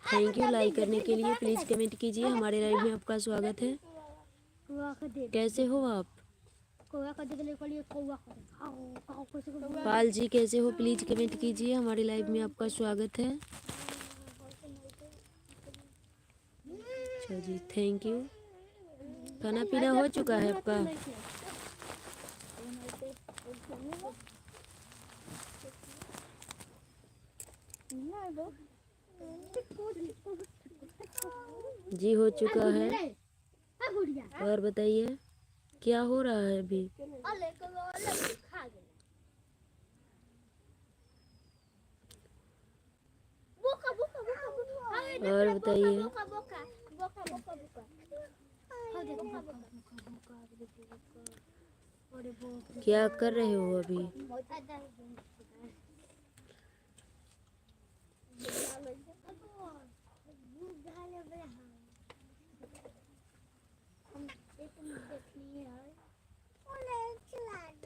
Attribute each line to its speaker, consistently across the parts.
Speaker 1: Thank you like करने के लिए। प्लीज कमेंट कीजिए। हमारे लाइव में आपका स्वागत है। कैसे हो आप? पाल जी कैसे हो? प्लीज कमेंट कीजिए। हमारे लाइव में आपका स्वागत है। अच्छा जी, थैंक यू। खाना पीना हो चुका है आपका? जी हो चुका है। और बताइए क्या हो रहा है अभी? और बताइए क्या कर रहे हो अभी?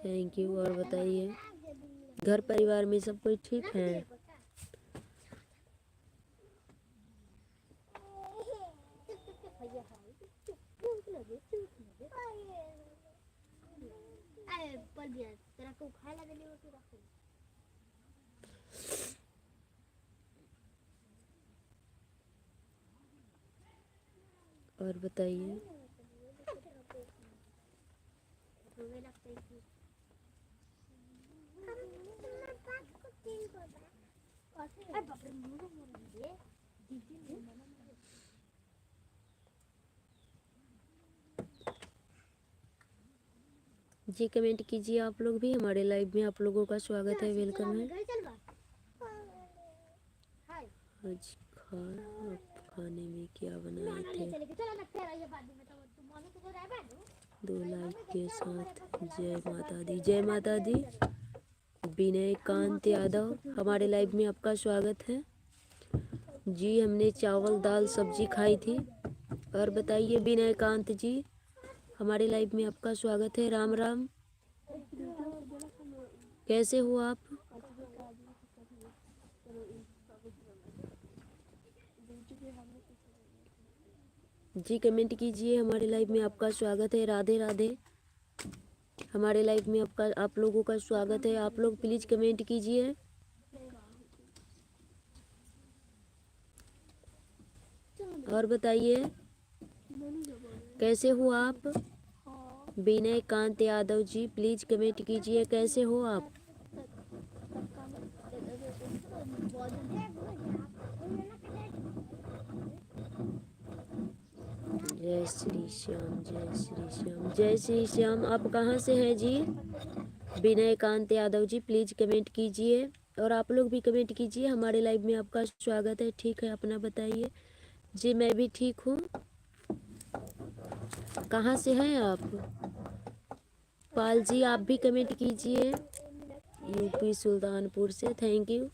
Speaker 1: Thank you. और बताइए घर परिवार में सब कोई ठीक है? और बताइए जी कमेंट कीजिए आप लोग भी। हमारे लाइव में आप लोगों का स्वागत है, वेलकम है। आज खाने में क्या बनाए थे? 2 लाइक के साथ जय माता दी। जय माता दी। विनय कांत यादव हमारे लाइव में आपका स्वागत है जी। हमने चावल दाल सब्जी खाई थी। और बताइए विनय कांत जी, हमारे लाइव में आपका स्वागत है। राम राम। कैसे हो आप? जी कमेंट कीजिए। हमारे लाइव में आपका स्वागत है। राधे राधे। हमारे लाइव में आप लोगों का स्वागत है। आप लोग प्लीज कमेंट कीजिए। और बताइए कैसे हो आप? विनय कांत यादव जी प्लीज कमेंट कीजिए। कैसे हो आप? जय श्री श्याम, जय श्री श्याम, जय श्री श्याम। आप कहाँ से हैं जी? विनय कांत यादव जी प्लीज कमेंट कीजिए। और आप लोग भी कमेंट कीजिए। हमारे लाइव में आपका स्वागत है। ठीक है, अपना बताइए। जी मैं भी ठीक हूँ। कहाँ से हैं आप? पाल जी आप भी कमेंट कीजिए। यूपी सुल्तानपुर से। Thank you.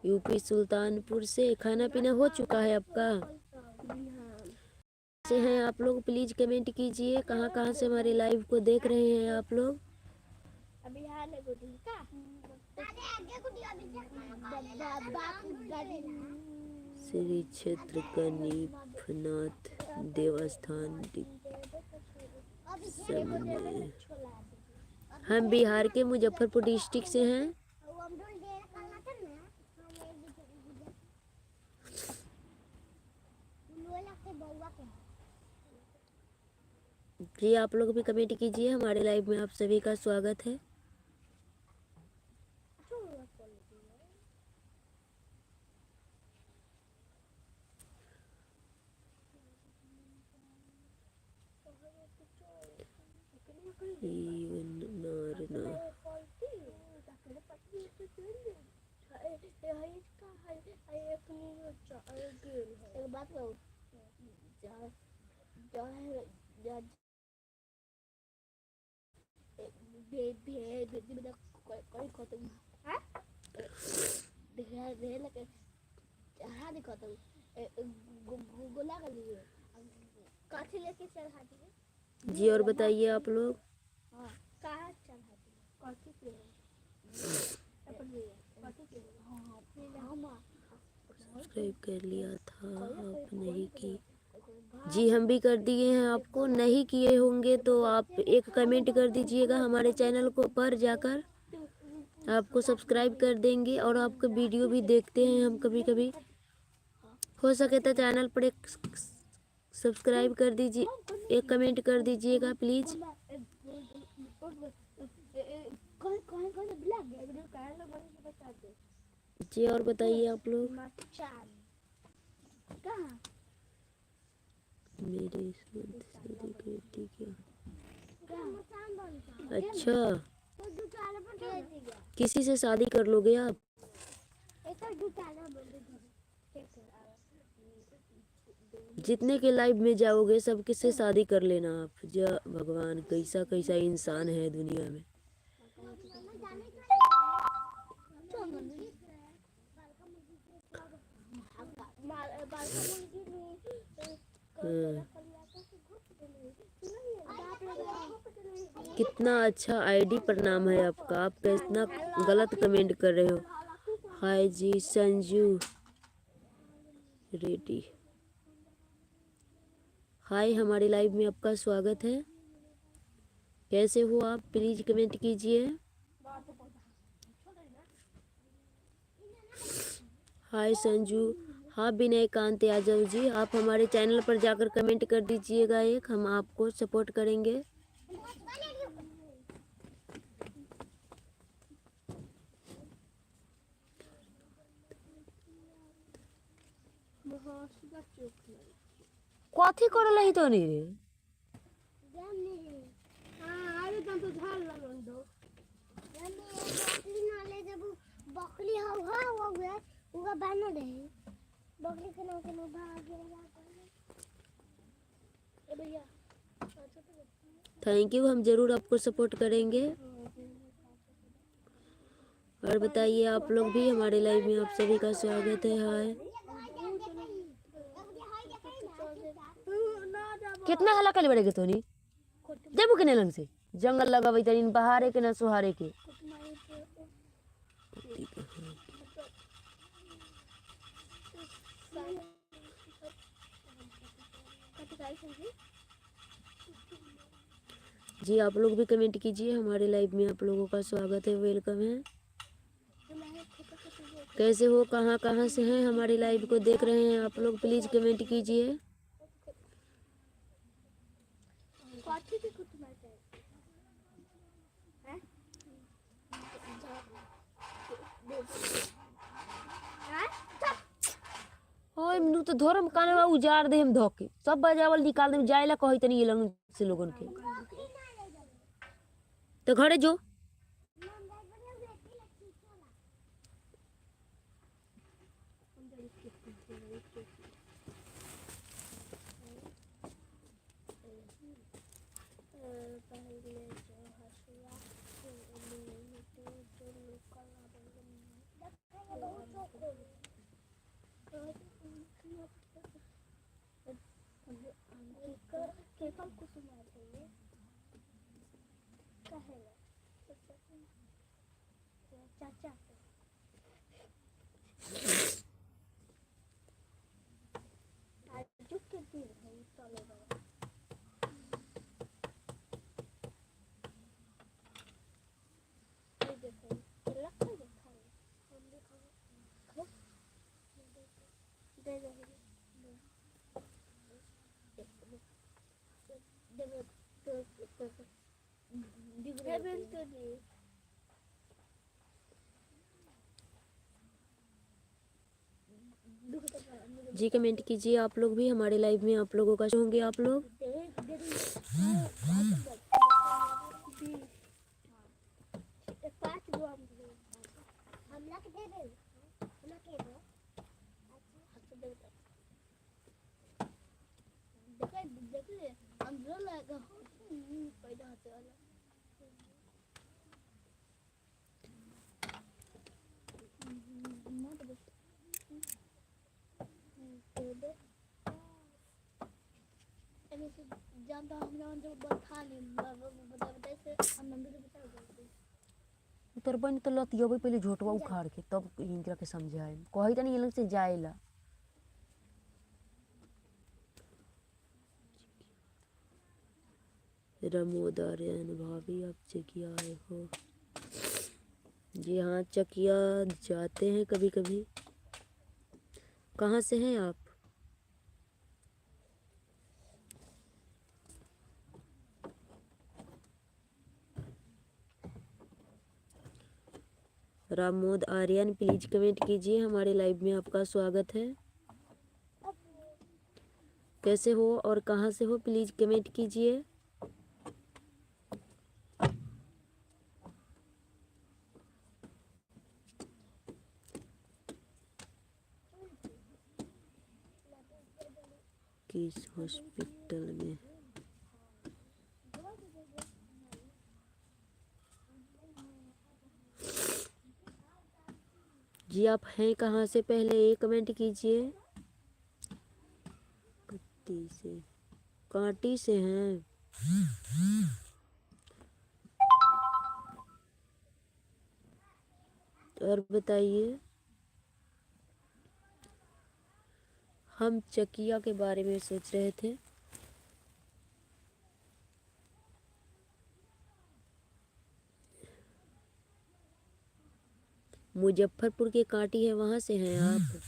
Speaker 1: यूपी सुल्तानपुर से। खाना पीना हो चुका है आपका? से हैं आप लोग प्लीज कमेंट कीजिए। कहाँ कहाँ से हमारे लाइव को देख रहे हैं आप लोग? श्री क्षेत्र कनीफनाथ देवस्थान हम बिहार के मुजफ्फरपुर डिस्ट्रिक्ट से हैं। जी आप लोग भी कमेंट कीजिए। हमारे लाइव में आप सभी का स्वागत है। नारना।
Speaker 2: एक बात कहूँ,
Speaker 1: जी और बताइए आप लोग। सब्सक्राइब कर लिया था आप नहीं की। जी हम भी कर दिए हैं, आपको नहीं किए होंगे तो आप एक कमेंट कर दीजिएगा हमारे चैनल को पर जाकर, आपको सब्सक्राइब कर देंगे। और आपका वीडियो भी देखते हैं हम कभी कभी, हो सके तो चैनल पर एक सब्सक्राइब कर दीजिए, एक कमेंट कर दीजिएगा प्लीज़। जी और बताइए आप लोग। मेरी शादी करती क्या? अच्छा, किसी से शादी कर लोगे आप? जितने के लाइव में जाओगे सब किससे शादी कर लेना आप। जो भगवान कैसा कैसा इंसान है दुनिया में। हाँ। कितना अच्छा आईडी पर नाम है आपका, आप कितना गलत कमेंट कर रहे हो। हाय जी संजू रेड्डी, हाय, हमारे लाइव में आपका स्वागत है। कैसे हो आप, प्लीज कमेंट कीजिए। हाय संजू। हाँ विनय कांत यादव जी, आप हमारे चैनल पर जाकर कमेंट कर दीजिएगा एक, हम आपको सपोर्ट करेंगे। कथी करल ही तो नहीं रे।
Speaker 2: बकरी हो गया उगा बानो रहे बकरी के नाम भाग ए भैया।
Speaker 1: थैंक यू, हम जरूर आपको सपोर्ट करेंगे। और बताइए आप लोग भी, हमारे लाइव में आप सभी का स्वागत है। हाय, कितना हला कल बड़े तो नहीं जब के लंग से जंगल लगावे तरीन बहारे के ना सुहारे के। जी आप लोग भी कमेंट कीजिए, हमारे लाइव में आप लोगों का स्वागत है, वेलकम है। कैसे हो, कहाँ कहाँ से हैं हमारे लाइव को देख रहे हैं आप लोग, प्लीज कमेंट कीजिए। ओए मनु तो धर्म कानवा उजाड़ दे हम धोके सब बजावल निकाल दे जायला कहि तनी ये लंग से लोगन के तो घरे जो। जी कमेंट कीजिए आप लोग भी, हमारे लाइव में आप लोगों का होंगे आप लोग।
Speaker 2: देख ले अंदर लगा पैदा होते वाला मत बस ऐसे जानता हम लोग जो बता ले बता से हम नंबर बता दे
Speaker 1: तोर बहन तो लतियबे पहले झोटवा उखाड़ के तब इनकरा के समझाए कही तनी ये लोग से जाएला। रमोद आर्यन भाभी आप चकिया आए हो? जी हाँ चकिया जाते हैं कभी कभी। कहाँ से हैं आप? रामोद आर्यन प्लीज कमेंट कीजिए, हमारे लाइव में आपका स्वागत है। कैसे हो और कहाँ से हो प्लीज कमेंट कीजिए। किस हॉस्पिटल में? जी आप हैं कहाँ से पहले ये कमेंट कीजिए। कट्टी से, कांटी से हैं। और बताइए। हम चकिया के बारे में सोच रहे थे। मुजफ्फरपुर के कांटी है, वहां से हैं आप?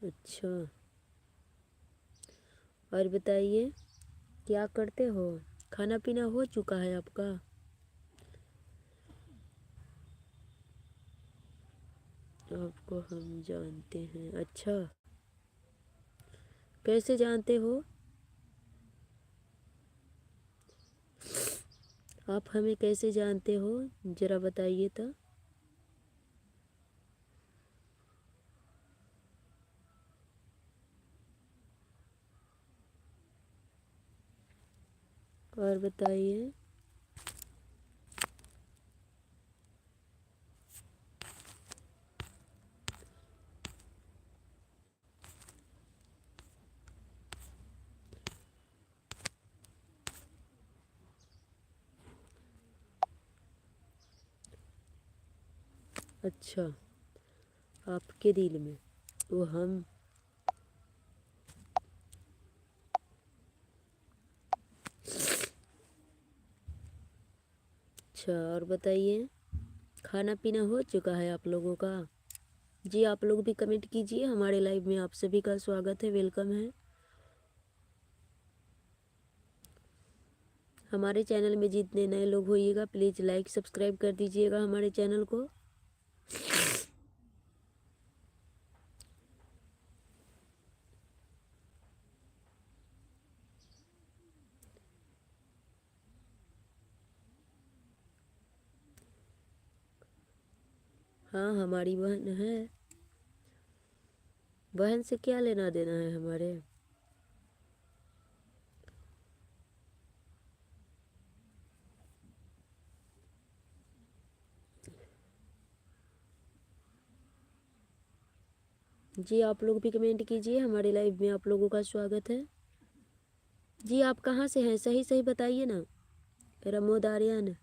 Speaker 1: अच्छा, और बताइए क्या करते हो? खाना पीना हो चुका है आपका? आपको हम जानते हैं। अच्छा, कैसे जानते हो? आप हमें कैसे जानते हो जरा बताइए तो। और बताइए। अच्छा, आपके दिल में तो हम अच्छा, और बताइए खाना पीना हो चुका है आप लोगों का? जी आप लोग भी कमेंट कीजिए, हमारे लाइव में आप सभी का स्वागत है, वेलकम है। हमारे चैनल में जितने नए लोग होइएगा प्लीज़ लाइक सब्सक्राइब कर दीजिएगा हमारे चैनल को। हाँ हमारी बहन है, बहन से क्या लेना देना है हमारे। जी आप लोग भी कमेंट कीजिए, हमारे लाइव में आप लोगों का स्वागत है। जी आप कहाँ से हैं सही सही बताइए ना। रमोद आर्यन,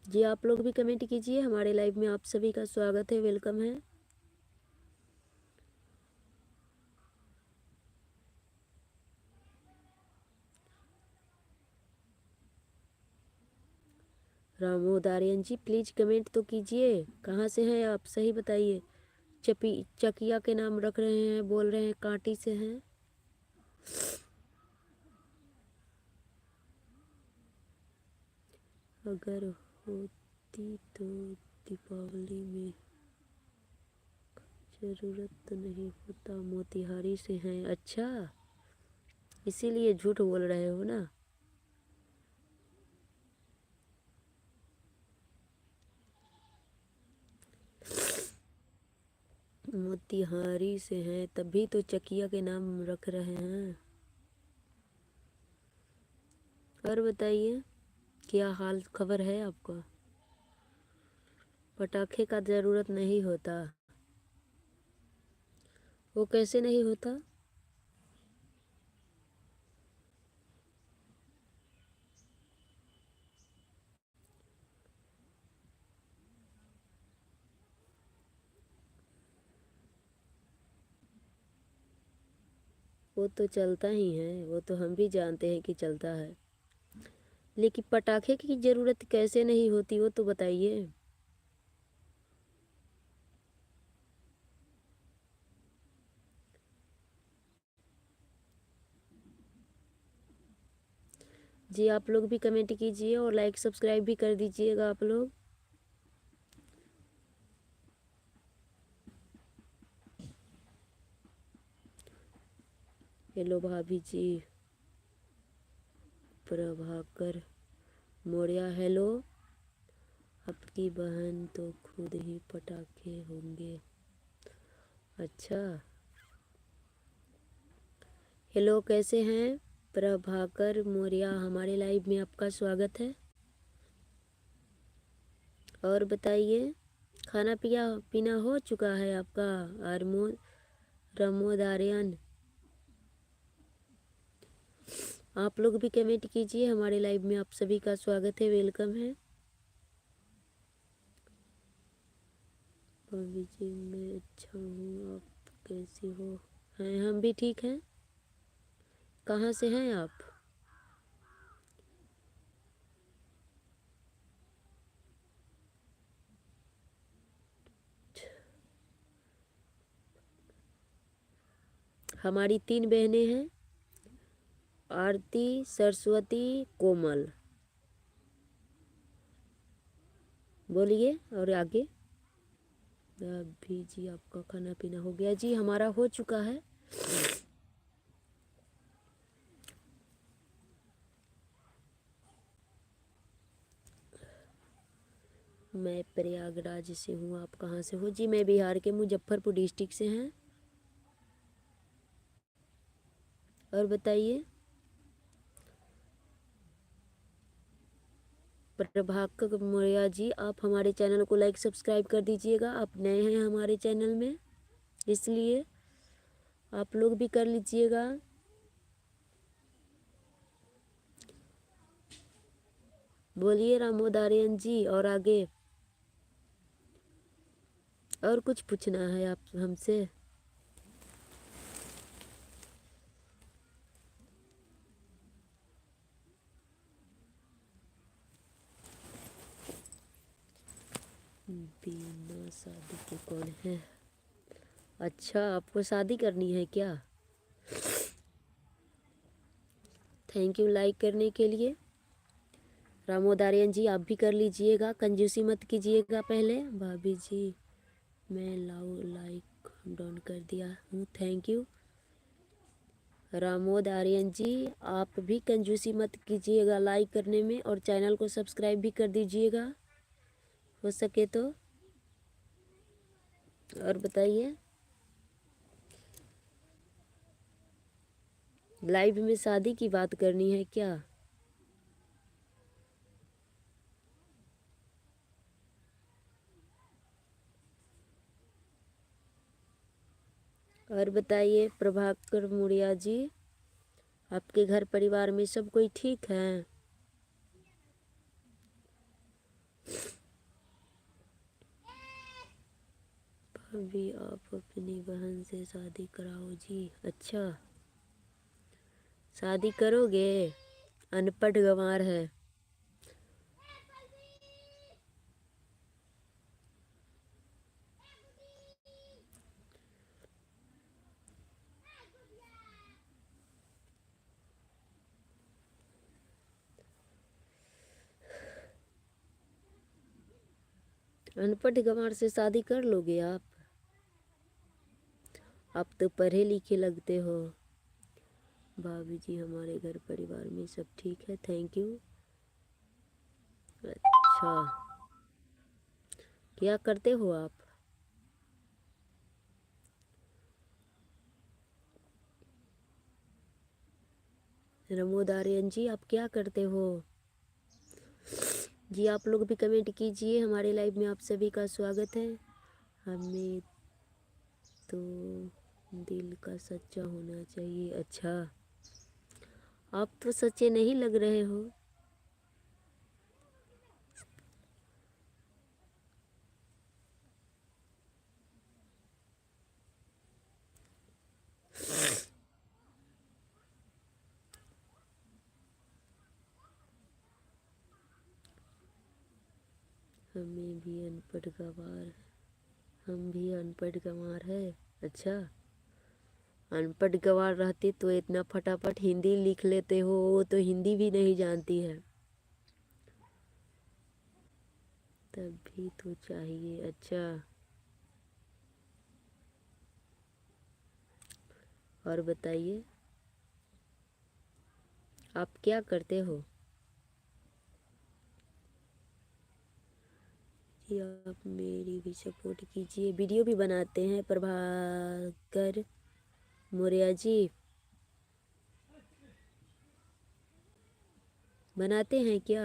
Speaker 1: जी आप लोग भी कमेंट कीजिए, हमारे लाइव में आप सभी का स्वागत है, वेलकम है। रामोद आर्यन जी प्लीज कमेंट तो कीजिए, कहाँ से हैं आप सही बताइए। चकिया के नाम रख रहे हैं, बोल रहे हैं कांटी से हैं। अगर होती तो दीपावली में ज़रूरत तो नहीं होता। मोतिहारी से हैं, अच्छा इसीलिए झूठ बोल रहे हो ना। मोतिहारी से हैं तभी तो चकिया के नाम रख रहे हैं। और बताइए क्या हाल खबर है आपका। पटाखे का ज़रूरत नहीं होता। वो कैसे नहीं होता। वो तो चलता ही है, वो तो हम भी जानते हैं कि चलता है, लेकिन पटाखे की ज़रूरत कैसे नहीं होती वो तो बताइए। जी आप लोग भी कमेंट कीजिए और लाइक सब्सक्राइब भी कर दीजिएगा आप लोग। हेलो भाभी जी। प्रभाकर मौर्य हेलो। आपकी बहन तो खुद ही पटाखे होंगे, अच्छा। हेलो कैसे हैं प्रभाकर मौर्य, हमारे लाइव में आपका स्वागत है। और बताइए खाना पिया पीना हो चुका है आपका। रमोदारियन आप लोग भी कमेंट कीजिए, हमारे लाइव में आप सभी का स्वागत है, वेलकम है। भाभी जी मैं अच्छा हूँ, आप कैसी हो। हैं हम भी ठीक हैं। कहाँ से हैं आप। हमारी 3 बहनें हैं, आरती सरस्वती कोमल। बोलिए और आगे। भाभी जी आपका खाना पीना हो गया। जी हमारा हो चुका है। मैं प्रयागराज से हूँ, आप कहाँ से हो। जी मैं बिहार के मुजफ्फरपुर डिस्ट्रिक्ट से हैं। और बताइए प्रभाकर मौर्य जी, आप हमारे चैनल को लाइक सब्सक्राइब कर दीजिएगा। आप नए हैं हमारे चैनल में, इसलिए आप लोग भी कर लीजिएगा। बोलिए रामोदारियन जी और आगे। और कुछ पूछना है आप हमसे। बिना शादी के कौन है। अच्छा आपको शादी करनी है क्या। थैंक यू लाइक करने के लिए। रामोदारियन जी आप भी कर लीजिएगा, कंजूसी मत कीजिएगा पहले। भाभी जी मैं लाइक डाउन कर दिया हूँ, थैंक यू। रामोद आर्यन जी आप भी कंजूसी मत कीजिएगा लाइक करने में, और चैनल को सब्सक्राइब भी कर दीजिएगा हो सके तो। और बताइए लाइव में शादी की बात करनी है क्या। और बताइए प्रभाकर मुड़िया जी, आपके घर परिवार में सब कोई ठीक है। भाभी आप अपनी बहन से शादी कराओ जी, अच्छा शादी करोगे। अनपढ़ गंवार है। अनपढ़ गंवार से शादी कर लोगे आप? आप तो पढ़े लिखे लगते हो। भाभी जी हमारे घर परिवार में सब ठीक है, थैंक यू। अच्छा, क्या करते हो आप? रमोद आर्यन जी आप क्या करते हो? जी आप लोग भी कमेंट कीजिए, हमारे लाइव में आप सभी का स्वागत है। हमें तो दिल का सच्चा होना चाहिए। अच्छा, आप तो सच्चे नहीं लग रहे हो। हमें भी अनपढ़ गंवार, हम भी अनपढ़ गंवार है। अच्छा, अनपढ़ गंवार रहते तो इतना फटाफट हिंदी लिख लेते हो, वो तो हिंदी भी नहीं जानती है। तब भी तो चाहिए। अच्छा, और बताइए आप क्या करते हो? जी आप मेरी भी सपोर्ट कीजिए। वीडियो भी बनाते हैं प्रभाकर मौर्य जी, बनाते हैं क्या?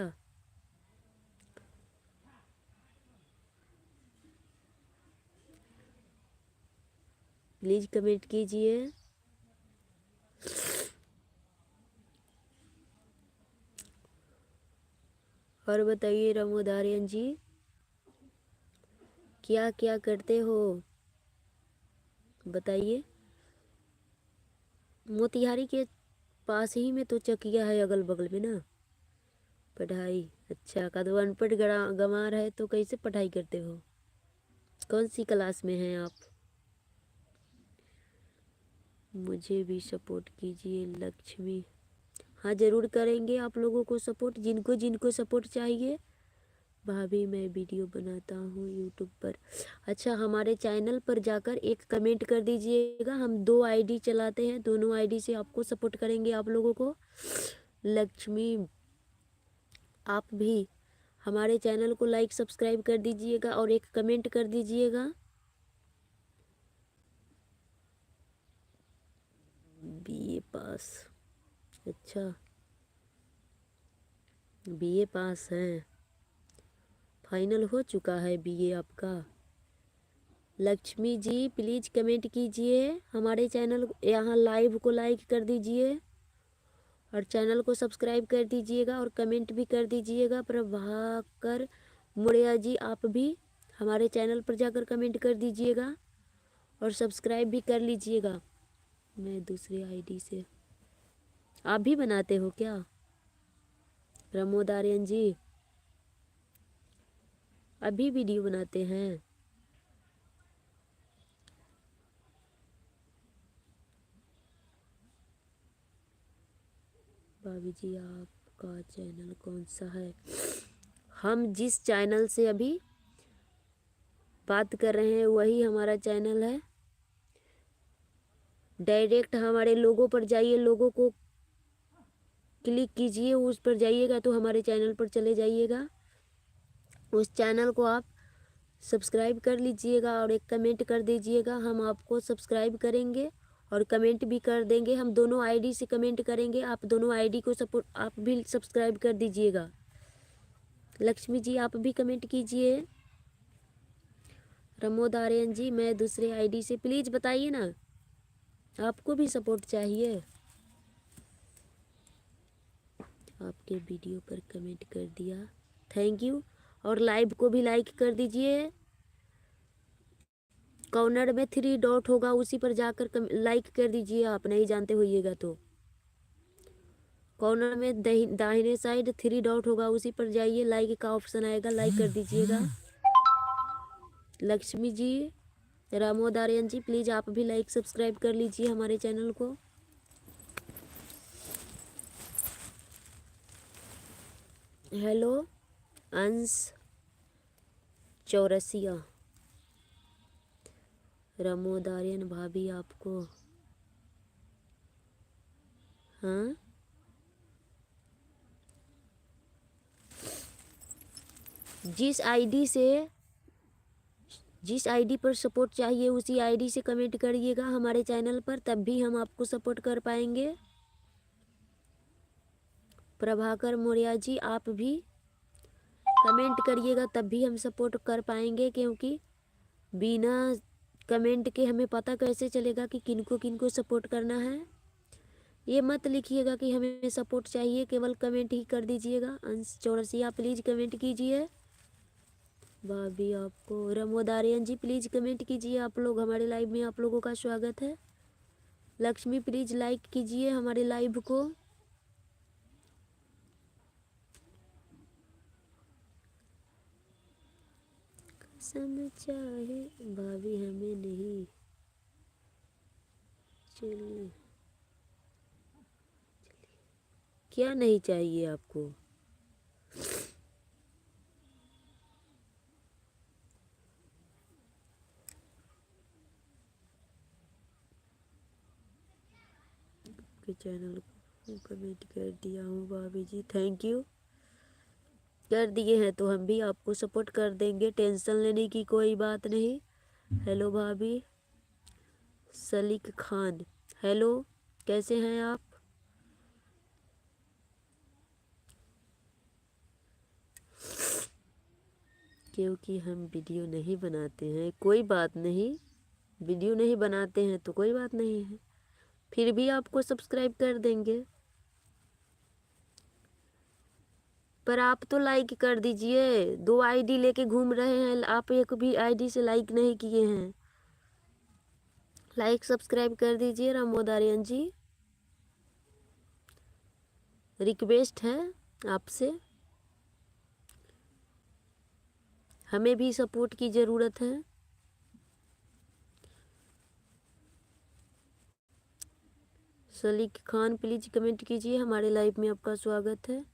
Speaker 1: प्लीज कमेंट कीजिए। और बताइए रमोदारियन जी, क्या क्या करते हो बताइए। मोतिहारी के पास ही में तो चकिया है, अगल बगल में ना। पढ़ाई अच्छा का तो अनपढ़ गंवार है तो कैसे पढ़ाई करते हो? कौन सी क्लास में हैं आप? मुझे भी सपोर्ट कीजिए लक्ष्मी। हाँ ज़रूर करेंगे आप लोगों को सपोर्ट, जिनको जिनको सपोर्ट चाहिए। भाभी मैं वीडियो बनाता हूँ यूट्यूब पर। अच्छा, हमारे चैनल पर जाकर एक कमेंट कर दीजिएगा। हम 2 आईडी चलाते हैं, दोनों आईडी से आपको सपोर्ट करेंगे आप लोगों को। लक्ष्मी आप भी हमारे चैनल को लाइक सब्सक्राइब कर दीजिएगा और एक कमेंट कर दीजिएगा। बीए पास, अच्छा बीए पास हैं, फाइनल हो चुका है बीए आपका। लक्ष्मी जी प्लीज़ कमेंट कीजिए, हमारे चैनल यहाँ लाइव को लाइक कर दीजिए और चैनल को सब्सक्राइब कर दीजिएगा और कमेंट भी कर दीजिएगा। प्रभाकर मुड़िया जी आप भी हमारे चैनल पर जाकर कमेंट कर दीजिएगा और सब्सक्राइब भी कर लीजिएगा। मैं दूसरे आईडी से, आप भी बनाते हो क्या प्रमोद आर्यन जी? अभी वीडियो बनाते हैं? भाभी जी आपका चैनल कौन सा है? हम जिस चैनल से अभी बात कर रहे हैं वही हमारा चैनल है। डायरेक्ट हमारे लोगों पर जाइए, लोगों को क्लिक कीजिए, उस पर जाइएगा तो हमारे चैनल पर चले जाइएगा। उस चैनल को आप सब्सक्राइब कर लीजिएगा और एक कमेंट कर दीजिएगा। हम आपको सब्सक्राइब करेंगे और कमेंट भी कर देंगे। हम दोनों आईडी से कमेंट करेंगे, आप दोनों आईडी को सपोर्ट, आप भी सब्सक्राइब कर दीजिएगा। लक्ष्मी जी आप भी कमेंट कीजिए। प्रमोद आर्यन जी मैं दूसरे आईडी से, प्लीज़ बताइए ना, आपको भी सपोर्ट चाहिए। आपके वीडियो पर कमेंट कर दिया, थैंक यू। और लाइव को भी लाइक कर दीजिए। कॉर्नर में 3 डॉट होगा, उसी पर जाकर लाइक कर दीजिए। आप नहीं जानते होइएगा तो कॉर्नर में दाहिने साइड 3 डॉट होगा, उसी पर जाइए, लाइक का ऑप्शन आएगा, लाइक कर दीजिएगा। लक्ष्मी जी, रामोद आर्यन जी प्लीज़ आप भी लाइक सब्सक्राइब कर लीजिए हमारे चैनल को। हेलो अंश, चौरसिया। रमोदारियन भाभी आपको, हाँ जिस आईडी से जिस आईडी पर सपोर्ट चाहिए उसी आईडी से कमेंट करिएगा हमारे चैनल पर, तब भी हम आपको सपोर्ट कर पाएंगे। प्रभाकर मौर्य जी आप भी कमेंट करिएगा तब भी हम सपोर्ट कर पाएंगे, क्योंकि बिना कमेंट के हमें पता कैसे चलेगा कि किनको किनको सपोर्ट करना है। ये मत लिखिएगा कि हमें सपोर्ट चाहिए, केवल कमेंट ही कर दीजिएगा। अंश चौरसिया प्लीज़ कमेंट कीजिए। भाभी आपको, रमोदारियन जी प्लीज़ कमेंट कीजिए। आप लोग हमारे लाइव में आप लोगों का स्वागत है। लक्ष्मी प्लीज़ लाइक कीजिए हमारे लाइव को। कसम चाहे भाभी हमें नहीं, चलिए क्या नहीं चाहिए आपको? के चैनल को कमेंट कर दिया हूँ भाभी जी, थैंक यू। कर दिए हैं तो हम भी आपको सपोर्ट कर देंगे, टेंशन लेने की कोई बात नहीं। हेलो भाभी। सलीक खान हेलो, कैसे हैं आप? क्योंकि हम वीडियो नहीं बनाते हैं, कोई बात नहीं। वीडियो नहीं बनाते हैं तो कोई बात नहीं है, फिर भी आपको सब्सक्राइब कर देंगे। पर आप तो लाइक कर दीजिए, 2 आईडी लेके घूम रहे हैं आप, एक भी आईडी से लाइक नहीं किए हैं। लाइक सब्सक्राइब कर दीजिए रामोदारियन जी, रिक्वेस्ट है आपसे। हमें भी सपोर्ट की ज़रूरत है। सलीक खान प्लीज़ कमेंट कीजिए, हमारे लाइव में आपका स्वागत है।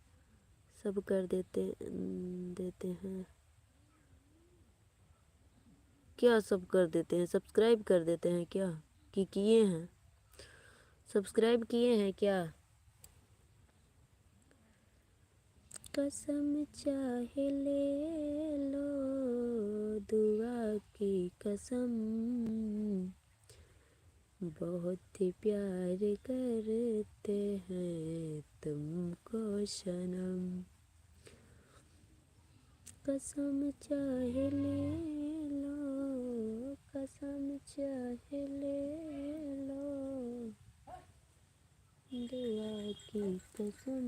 Speaker 1: सब कर देते हैं क्या? सब कर देते हैं, सब्सक्राइब कर देते हैं क्या? कि किए हैं, सब्सक्राइब किए हैं क्या? कसम चाहे ले लो दुआ की कसम, बहुत प्यार करते हैं तुमको सनम। कसम चाहे ले लो, कसम चाहे ले लो दुआ की कसम,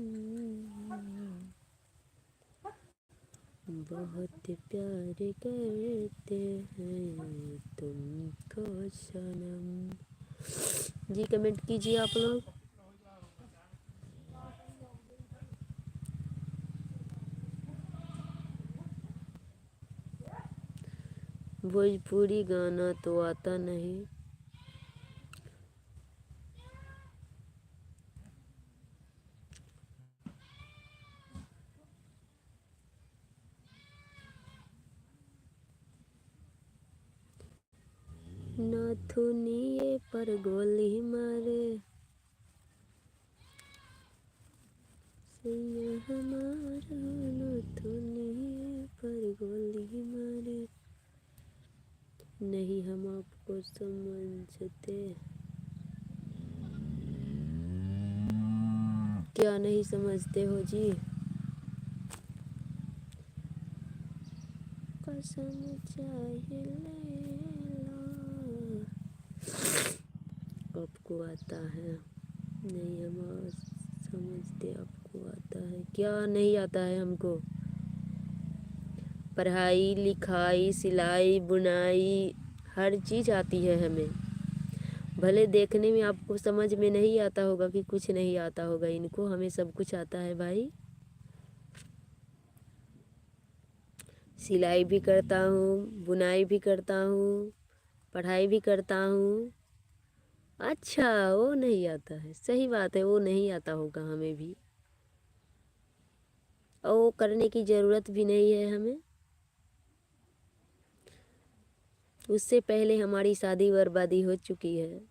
Speaker 1: बहुत प्यार करते हैं तुमको सनम। जी कमेंट कीजिए आप लोग। भोजपुरी गाना तो आता नहीं। नाथुनिए पर गोली मारे, सैया हमारा नाथुनिए पर गोली मारे। नहीं हम आपको समझते, क्या नहीं समझते हो जी? कसम चाहे ले लो, आपको आता है? नहीं हम समझते, आपको आता है क्या? नहीं आता है हमको। पढ़ाई लिखाई सिलाई बुनाई हर चीज़ आती है हमें। भले देखने में आपको समझ में नहीं आता होगा कि कुछ नहीं आता होगा इनको, हमें सब कुछ आता है भाई। सिलाई भी करता हूँ, बुनाई भी करता हूँ, पढ़ाई भी करता हूँ। अच्छा वो नहीं आता है, सही बात है, वो नहीं आता होगा हमें भी, और वो करने की ज़रूरत भी नहीं है हमें। उससे पहले हमारी शादी बर्बादी हो चुकी है।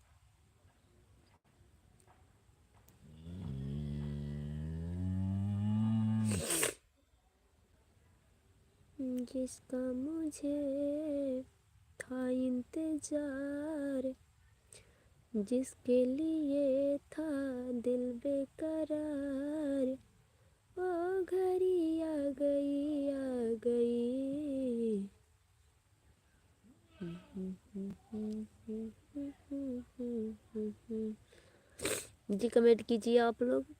Speaker 1: जिसका मुझे था इंतजार, जिसके लिए था दिल बेकरार, वो घड़ी आ गई आ गई। जी कमेंट कीजिए आप लोग।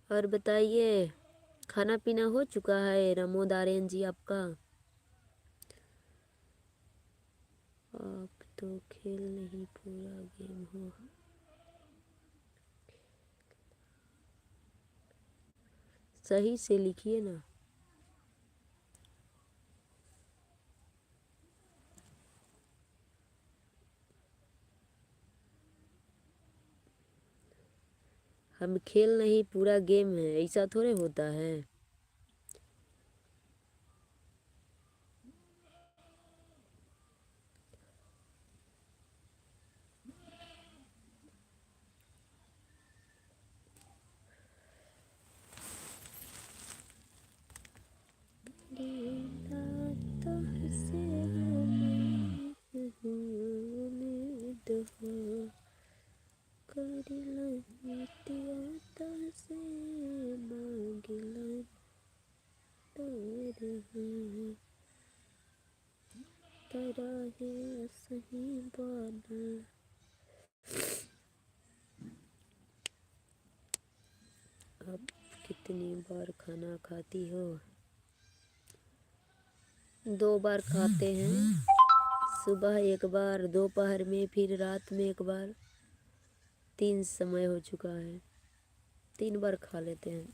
Speaker 1: और बताइए, खाना पीना हो चुका है रमोद आर्यन जी आपका? आप तो खेल नहीं पूरा गेम हो। सही से लिखिए ना। हम खेल नहीं पूरा गेम है, ऐसा थोड़े होता है। आप कितनी बार खाना खाती हो? 2 बार खाते हैं, सुबह एक बार, दोपहर में, फिर रात में एक बार। 3 समय हो चुका है, 3 बार खा लेते हैं।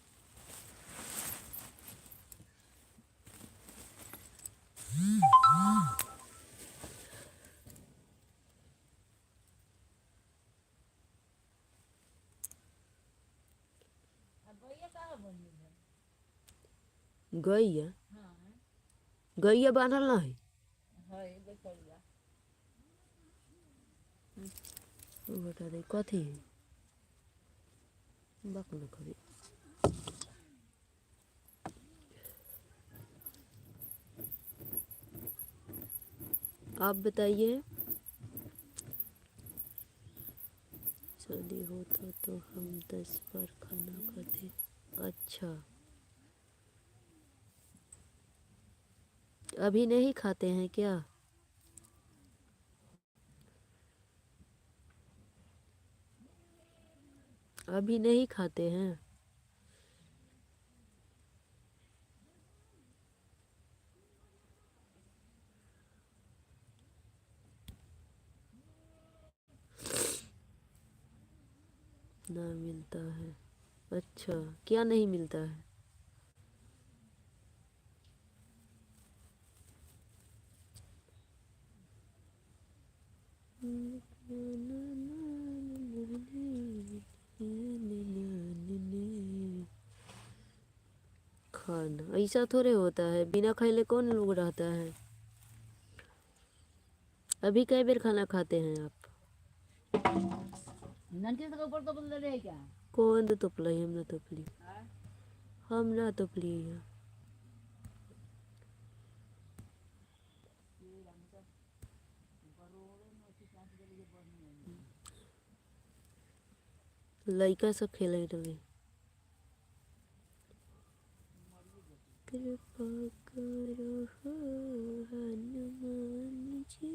Speaker 1: गैया गैया बांधल ना है। बता दे कथी है? बक न करी। आप बताइए। शादी होता तो हम 10 बार खाना खाते। अच्छा, अभी नहीं खाते हैं क्या? अभी नहीं खाते हैं? ना मिलता है। अच्छा, क्या नहीं मिलता है? खाना ऐसा थोड़े होता है, बिना खैले कौन लोग रहता है? अभी कई बार खाना खाते हैं आप?
Speaker 3: नंटे से ऊपर तो बोल रहे हैं क्या?
Speaker 1: कौन तो तोपलाई? हम ना तोपली, हम ना तोपली है। लड़का सब खेले रहे। कृपा करो हनुमान जी।